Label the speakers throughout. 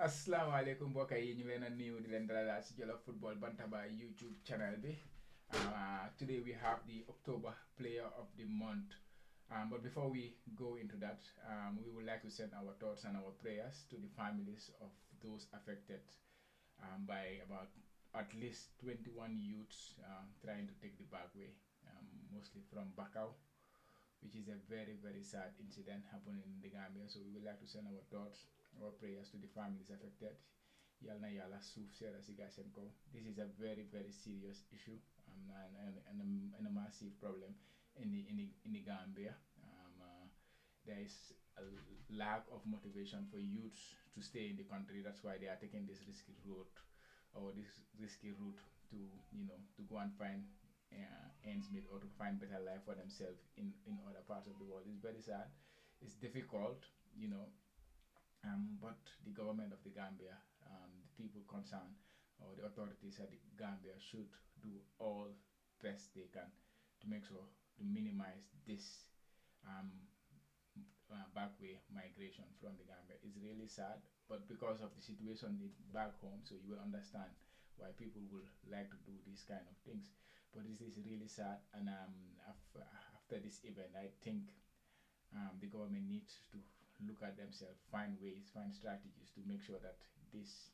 Speaker 1: asalaamaaleykum mbokk yi ñu leen a nuyu di leen dalal ci Jollof Football Bantaba YouTube channel bi. Today we have the October Player of the Month. But before we go into that, we would like to send our thoughts and our prayers to the families of those affected by about at least 21 youths trying to take the back way, mostly from Bakau, which is a very sad incident happening in the Gambia. So we would like to send our thoughts, our prayers to the families affected. Yal na yàlla suuf seera si gaa seen kaw. This is a very serious issue, and a massive problem in the Gambia. There is a lack of motivation for youths to stay in the country. That's why they are taking this risky road or this risky route to to go and find ends meet or to find better life for themselves in other parts of the world. It's very sad. It's difficult, but the government of the Gambia, the people concerned, or the authorities at the Gambia should do all best they can to make sure to minimize this um, backway migration from the Gambia. It's really sad, but because of the situation back home, so you will understand why people will like to do these kind of things. But this is really sad, and after this event, I think the government needs to look at themselves, find ways, find strategies to make sure that this,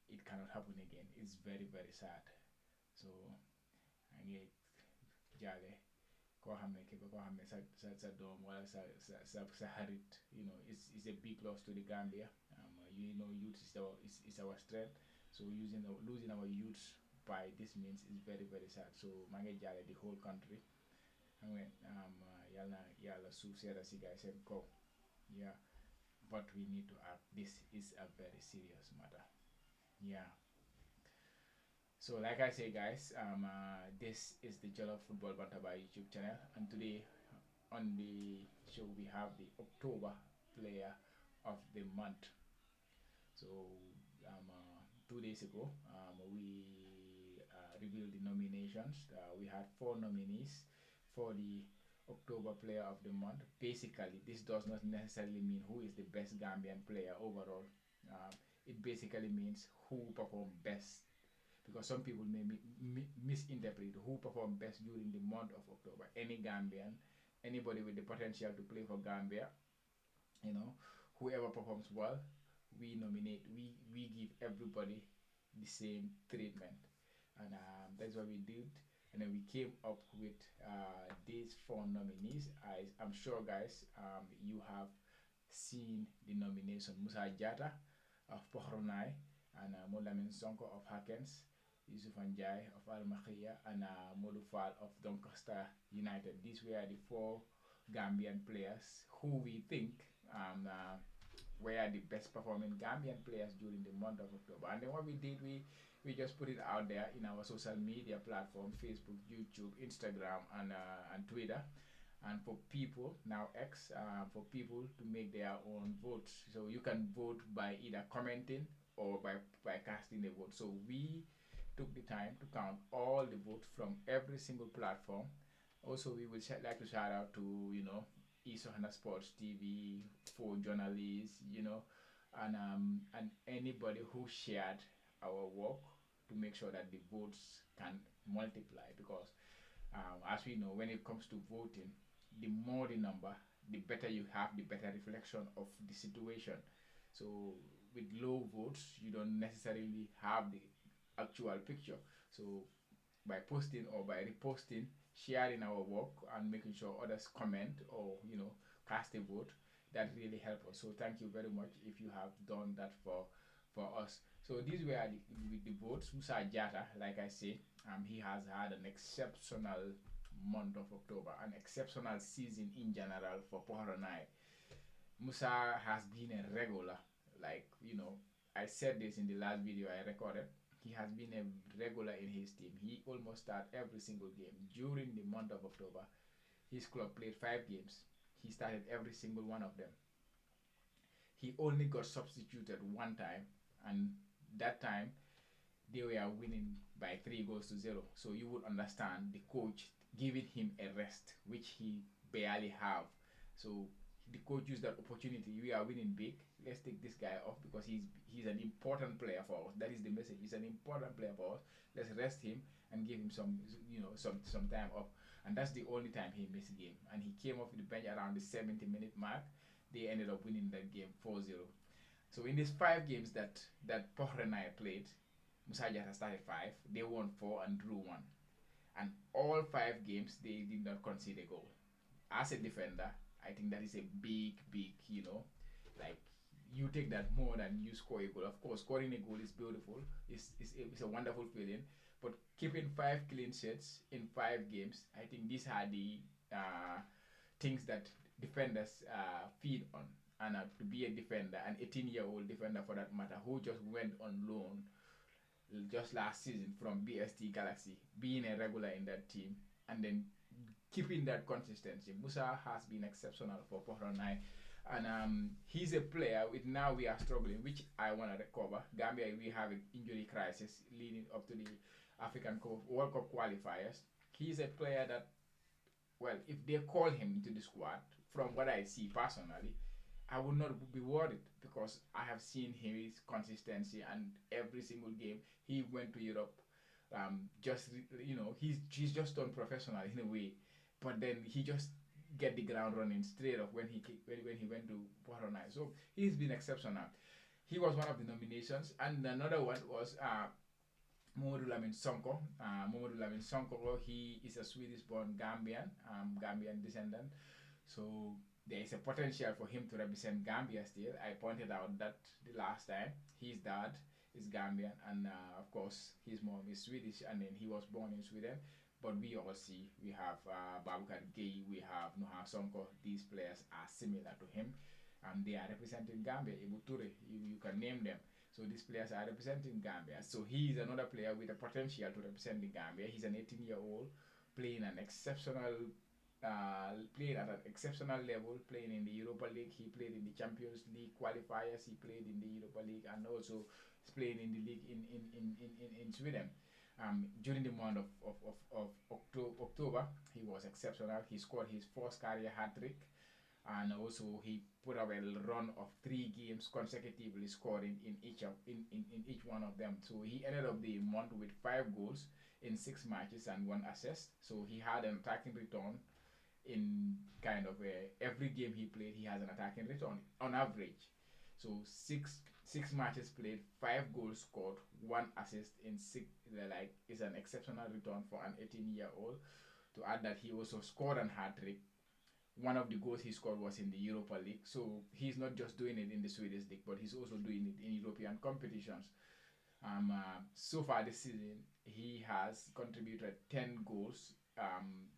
Speaker 1: it cannot happen again. It's very sad. So, I need jale koo xam ne képp koo xam ne sa doom wala sa xarit, it's a big loss to the Gambia. Youth is our strength. So losing our youth by this means is very sad. So maa ngi jaale the whole country. xam nga yal na yàlla suuf seera si gaay seen kaw. Yeah, but we need to act. This is a very serious matter. Yeah. So like I say, guys, this is the Jollof Football Bantaba YouTube channel, and today on the show we have the October Player of the Month. So 2 days ago, we revealed the nominations. We had 4 nominees for the October Player of the Month. Basically, this does not necessarily mean who is the best Gambian player overall. It basically means who performed best, because some people may misinterpret who performed best during the month of October. Any Gambian, anybody with the potential to play for Gambia, whoever performs well, we nominate. We give everybody the same treatment, and that's what we did. And then we came up with these 4 nominees. I'm sure, guys, you have seen the nomination: Musa Jata of Pohronai, and Molamin Sonko of Hakens, Yusuf Njai of Al Makhia, and Modu Fall of Doncaster United. These were the 4 Gambian players who we think were the best performing Gambian players during the month of October. And then what we did, we just put it out there in our social media platform: Facebook, YouTube, Instagram, and Twitter. And for people, now X, for people to make their own votes. So you can vote by either commenting or by casting a vote. So we took the time to count all the votes from every single platform. Also, we would like to shout out to Isohana Sports TV, for journalists, and anybody who shared our work to make sure that the votes can multiply. Because as we know, when it comes to voting, the more the number, the better you have, the better reflection of the situation. So with low votes, you don't necessarily have the actual picture. So by posting or by reposting, sharing our work, and making sure others comment or cast a vote, that really helps us. So thank you very much if you have done that for us. So these were the votes. Musa Jata, like I say, he has had an exceptional month of October, an exceptional season in general for Pohronai. Musa has been a regular. Like, I said this in the last video I recorded. He has been a regular in his team. He almost started every single game. During the month of October, his club played 5 games. He started every single one of them. He only got substituted one time, and that time they were winning by 3 goals to 0. So you would understand the coach giving him a rest, which he barely have. So the coach used that opportunity. We are winning big. Let's take this guy off because he's an important player for us. That is the message. He's an important player for us. Let's rest him and give him some time off. And that's the only time he missed a game. And he came off the bench around the 70-minute mark. They ended up winning that game 4-0. So in these 5 games that Pohranai played, Musa Jata started 5. They won 4 and drew 1. And all 5 games they did not concede a goal. As a defender, I think that is a big, like you take that more than you score a goal. Of course, scoring a goal is beautiful. It's a wonderful feeling. But keeping 5 clean sheets in 5 games, I think these are the things that defenders feed on. And to be a defender, an 18-year-old defender for that matter, who just went on loan just last season from BST Galaxy, being a regular in that team, and then keeping that consistency. Musa has been exceptional for Pohranai, and he's a player with now we are struggling, which I want to recover. Gambia, we have an injury crisis leading up to the African World Cup qualifiers. He's a player that, well, if they call him into the squad, from what I see personally, I would not be worried because I have seen his consistency, and every single game he went to Europe. He's just done professional in a way, but then he just get the ground running straight off when he went to Pohranai. So he's been exceptional. He was one of the nominations, and another one was Mamadou Lamine Sonko. Mamadou Lamine Sonko, he is a Swedish-born Gambian descendant. So there is a potential for him to represent Gambia still. I pointed out that the last time. His dad is Gambian, and of course his mom is Swedish, and then he was born in Sweden. But we all see, we have Babukar Gay, we have Noha Sonko. These players are similar to him, and they are representing Gambia. Ibu Ture, you can name them. So these players are representing Gambia. So he is another player with a potential to represent the Gambia. He's an 18-year-old playing at an exceptional level, playing in the Europa League. He played in the Champions League qualifiers. He played in the Europa League, and also he's playing in the league in Sweden. During the month of October, he was exceptional. He scored his first career hat-trick, and also he put up a run of 3 games consecutively scoring in each one of them. So he ended up the month with 5 goals in 6 matches and 1 assist. So he had an attacking return in kind of every game he played. He has an attacking return on average. So six matches played, 5 goals scored, 1 assist in 6. Like, is an exceptional return for an 18-year-old. To add that he also scored an hat-trick. One of the goals he scored was in the Europa League. So he's not just doing it in the Swedish league, but he's also doing it in European competitions. So far this season, he has contributed 10 goals.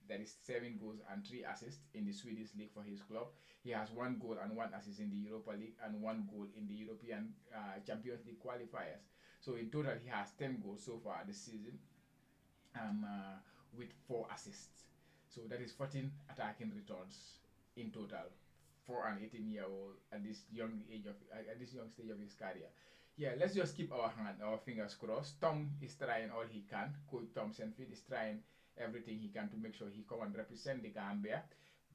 Speaker 1: That is 7 goals and 3 assists in the Swedish league for his club. He has 1 goal and 1 assist in the Europa League and 1 goal in the European Champions League qualifiers. So in total, he has 10 goals so far this season, with 4 assists. So that is 14 attacking returns in total for an 18-year-old at this young stage of his career. Yeah, let's just keep our fingers crossed. Tom is trying all he can. Coach Tom Senfield is trying everything he can to make sure he come and represent the Gambia,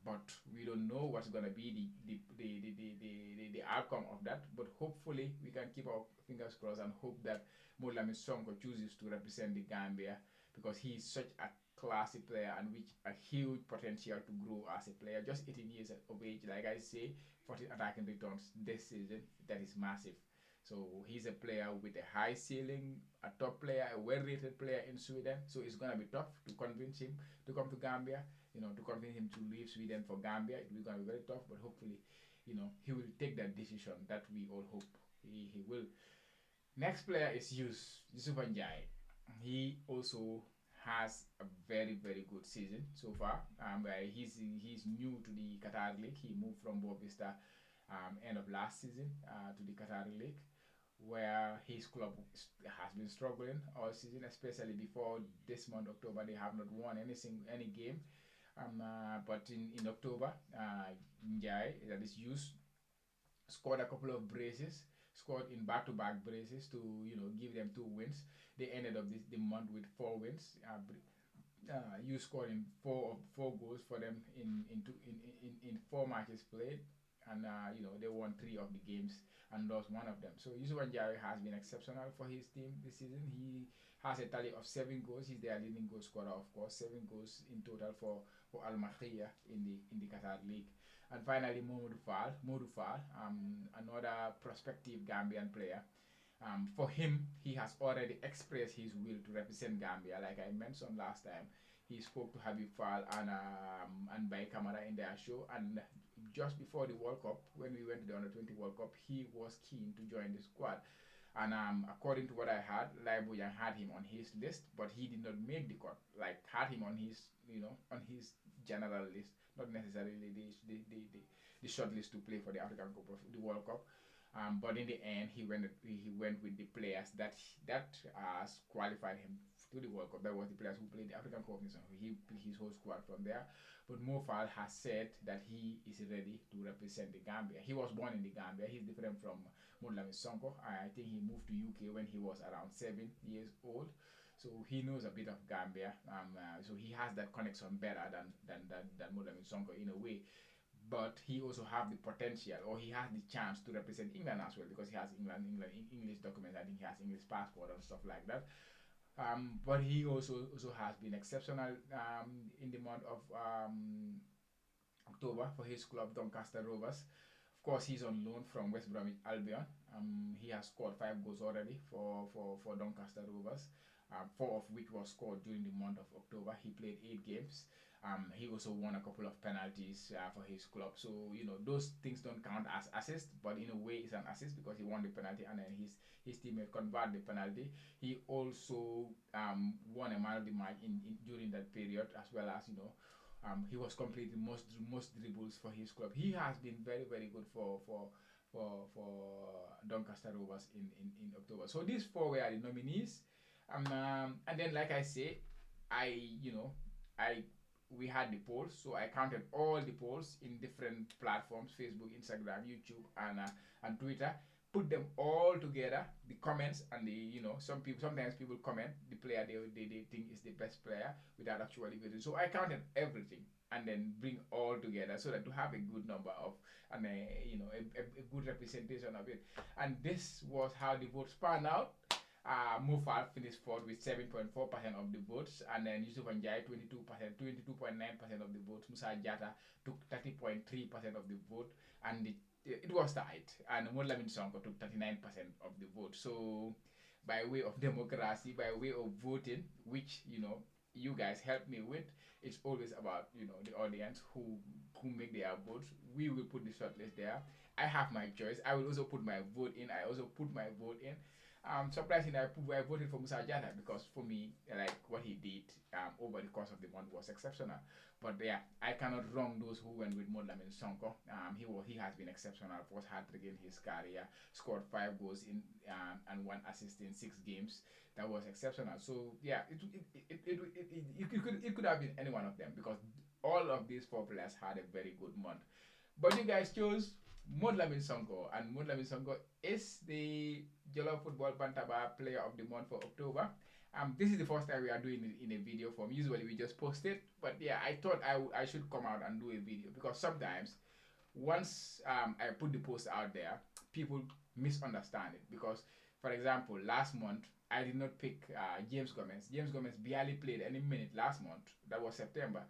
Speaker 1: but we don't know what's gonna be the outcome of that. But hopefully we can keep our fingers crossed and hope that Mamadou Lamine Sonko chooses to represent the Gambia, because he is such a classy player and with a huge potential to grow as a player. Just 18 years of age, like I say, 14 attacking returns this season. That is massive. So he's a player with a high ceiling, a top player, a well-rated player in Sweden. So it's gonna be tough to convince him to come to Gambia. To convince him to leave Sweden for Gambia, it's gonna be very tough. But hopefully, he will take that decision that we all hope he will. Next player is Yusuf Njai. He also has a very, very good season so far. He's new to the Qatar League. He moved from Bovista end of last season to the Qatar League, where his club has been struggling all season, especially before this month, October. They have not won any game. But in October, Njai, that is Yus, scored a couple of braces, scored in back-to-back braces to give them 2 wins. They ended up the month with 4 wins. You scored in four goals for them in 4 matches played. and they won 3 of the games and lost one of them. So Yusuf Njai has been exceptional for his team this season. He has a tally of 7 goals. He's their leading goal scorer, of course. 7 goals in total for Al Mahria in the Qatar League. And finally, Modou Fall, another prospective Gambian player. For him, he has already expressed his will to represent Gambia. Like I mentioned last time, he spoke to Habib Fall and Bay Kamara in their show. And just before the World Cup, when we went to the Under 20 World Cup, he was keen to join the squad. And according to what I heard, Laiboyan had him on his list, but he did not make the cut. Like had him on his, on his general list, not necessarily the short list to play for the African Cup of the World Cup. But in the end, he went with the players that qualified him to the World Cup. That was the players who played the African Cup of Nations. He picked his whole squad from there. But Mofal has said that he is ready to represent the Gambia. He was born in the Gambia. He's different from Munies Sonko. I think he moved to UK when he was around 7 years old. So he knows a bit of Gambia. So he has that connection better than Munies Sonko in a way. But he also have the potential, or he has the chance to represent England as well, because he has English documents. I think he has English passport and stuff like that. But he also has been exceptional in the month of October for his club Doncaster Rovers. Of course, he's on loan from West Bromwich Albion. He has scored 5 goals already for Doncaster Rovers, 4 of which was scored during the month of October. He played 8 games. He also won a couple of penalties for his club. So, those things don't count as assists, but in a way it's an assist because he won the penalty and then his teammate converted the penalty. He also won a man of the match during that period, as well as, he was completing most dribbles for his club. He has been very, very good for Doncaster Rovers in October. So these 4 were the nominees. And then, like I say, we had the polls, so I counted all the polls in different platforms: Facebook, Instagram, YouTube, and Twitter. Put them all together, the comments and the sometimes people comment the player they think is the best player without actually voting. So I counted everything and then bring all together so that to have a good number of and a good representation of it. And this was how the votes panned out. Mofal finished 4th with 7.4% of the votes, and then Yusuf Njai 22.9% of the votes. Musa Jata took 30.3% of the vote, and it was tight. And Molamin Sonko took 39% of the vote. So, by way of democracy, by way of voting, which you guys help me with, it's always about the audience who make their votes. We will put the shortlist there. I have my choice. I will also put my vote in. I also put my vote in. Surprisingly, I voted for Musa Jata because for me, like what he did over the course of the month was exceptional. But yeah, I cannot wrong those who went with Modlamin Sonko. He has been exceptional. First hat-trick in his career, scored 5 goals in and 1 assist in 6 games. That was exceptional. So yeah, it could have been any one of them because all of these 4 players had a very good month. But you guys chose Modlamin Sonko, and Modlamin Sonko is the Jollof Football Bantaba Player of the Month for October. This is the first time we are doing it in a video form. Usually we just post it, but yeah, I thought I should come out and do a video because sometimes once I put the post out there, people misunderstand it. Because, for example, last month I did not pick James Gomez. James Gomez barely played any minute last month. That was September.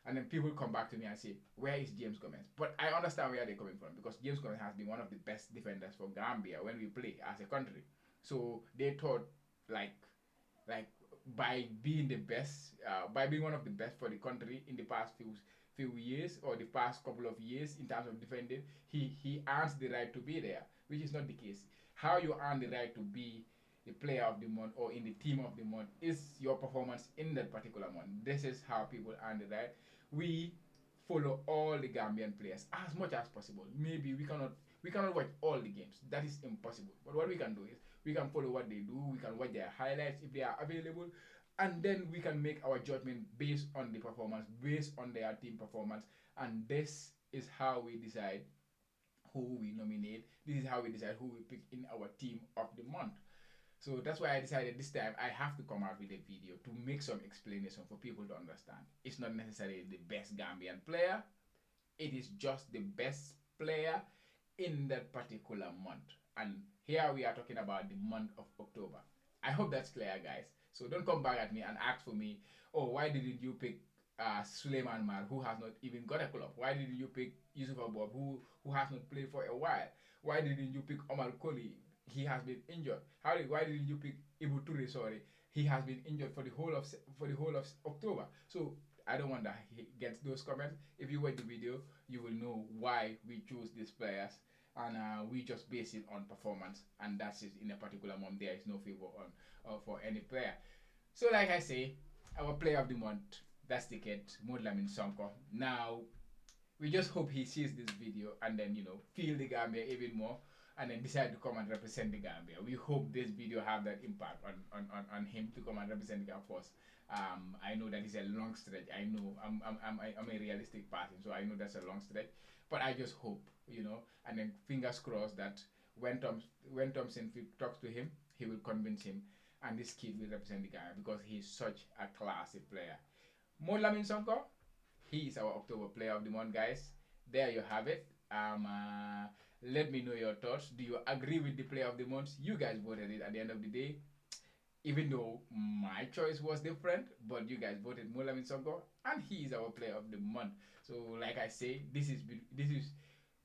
Speaker 1: And then people come back to me and say, where is James Gomez? But I understand where they're coming from because James Gomez has been one of the best defenders for Gambia when we play as a country. So they thought like by being the best, by being one of the best for the country in the past few years or the past couple of years in terms of defending, he earns the right to be there, which is not the case. How you earn the right to be the player of the month or in the team of the month is your performance in that particular month. This is how people earn the right. We follow all the Gambian players as much as possible. Maybe we cannot watch all the games. That is impossible. But what we can do is we can follow what they do. We can watch their highlights if they are available, and then we can make our judgment based on the performance, based on their team performance. And this is how we decide who we nominate. This is how we decide who we pick in our team of the month. So that's why I decided this time I have to come out with a video to make some explanation for people to understand. It's not necessarily the best Gambian player. It is just the best player in that particular month. And here we are talking about the month of October. I hope that's clear, guys. So don't come back at me and ask for me, oh, why didn't you pick Suleiman Mar, who has not even got a club? Why didn't you pick Yusuf Abob, who has not played for a while? Why didn't you pick Omar Koli? He has been injured. Why didn't you pick Ibu Ture? Sorry, he has been injured for the whole of October. So I don't want that he gets those comments. If you watch the video, you will know why we choose these players, and we just base it on performance, and that's it. In a particular month, there is no favor on for any player. So, like I say, our player of the month, that's the kid, Modlamin Sonko. Now, we just hope he sees this video and then feel the Gambia even more, and then decide to come and represent the Gambia. We hope this video have that impact on him to come and represent the Gambia for us. I know that it's a long stretch. I know I'm a realistic person, so I know that's a long stretch. But I just hope, and then fingers crossed that when Thompson talks to him, he will convince him, and this kid will represent the Gambia because he's such a classy player. Mo Lamin Sonko, he is our October Player of the Month, guys. There you have it. Let me know your thoughts. Do you agree with the Player of the Month? You guys voted it at the end of the day. Even though my choice was different, but you guys voted Molamin Sonko, and he is our Player of the Month. So, like I say, this is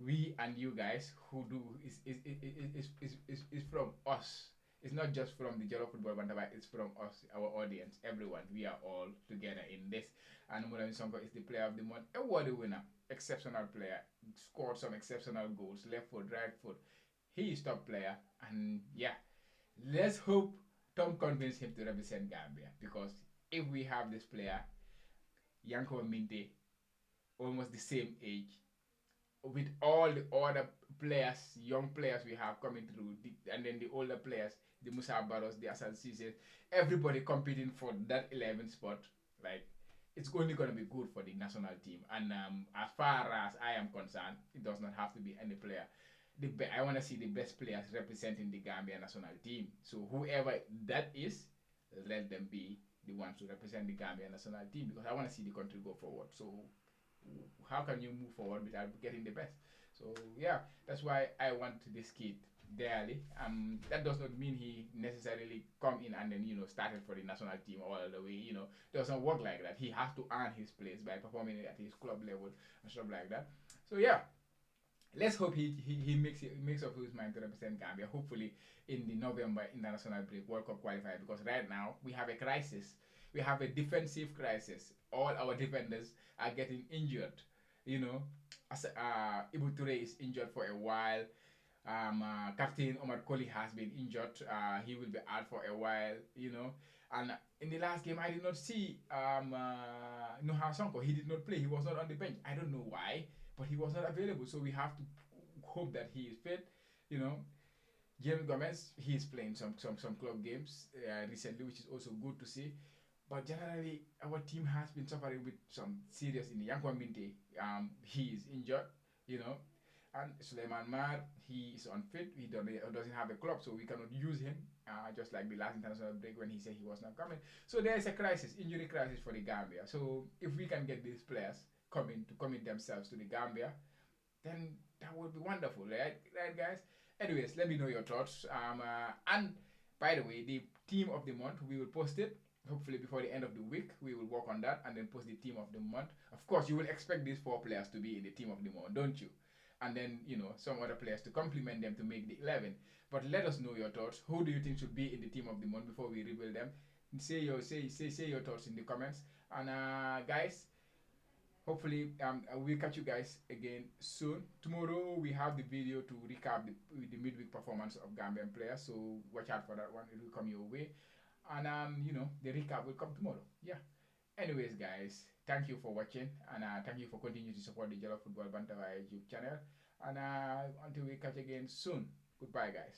Speaker 1: we and you guys who do is from us. It's not just from the Jollof Football Bantabai, it's from us, our audience, everyone. We are all together in this. And Molamin Sonko is the Player of the Month, award winner, exceptional player, scored some exceptional goals, left foot, right foot. He is top player, and yeah, let's hope Tom convinced him to represent Gambia, because if we have this player, Yanko Minte, almost the same age, with all the other players, young players we have coming through, and then the older players, the Musa Barros, the Asan Cisse, everybody competing for that 11th spot, like, it's only going to be good for the national team. And as far as I am concerned, it does not have to be any player. I want to see the best players representing the Gambia national team. So whoever that is, let them be the ones to represent the Gambia national team, because I want to see the country go forward. So how can you move forward without getting the best? So yeah, that's why I want this kid dearly. That does not mean he necessarily come in and then started for the national team all the way. Doesn't work like that. He has to earn his place by performing at his club level and stuff like that. So yeah, let's hope he makes up his mind to represent Gambia. Hopefully in the November international break, World Cup qualifier, because right now we have a crisis. We have a defensive crisis. All our defenders are getting injured. Ibu Ture is injured for a while. Captain Omar Koli has been injured. He will be out for a while. And in the last game, I did not see Nuha Sonko. He did not play. He was not on the bench. I don't know why, but he was not available. So we have to hope that he is fit. James Gomez, he's playing some club games recently, which is also good to see. But generally, our team has been suffering with some serious in Yanko Minte. He is injured, and Suleiman Mar, he is unfit. He doesn't have a club, so we cannot use him. Just like the last international break when he said he was not coming. So there is a crisis, injury crisis for the Gambia. So if we can get these players to commit themselves to the Gambia, then that would be wonderful, right guys? Anyways, let me know your thoughts. And by the way, the team of the month, we will post it. Hopefully before the end of the week, we will work on that and then post the team of the month. Of course, you will expect these 4 players to be in the team of the month, don't you? And then, some other players to complement them to make the 11. But let us know your thoughts. Who do you think should be in the team of the month before we reveal them? Say your thoughts in the comments. And guys, hopefully we'll catch you guys again soon. Tomorrow we have the video to recap the midweek performance of Gambian players. So watch out for that one. It will come your way. And the recap will come tomorrow. Yeah. Anyways, guys, thank you for watching, and thank you for continuing to support the Jollof Football Bantabai YouTube channel. And until we catch again soon. Goodbye, guys.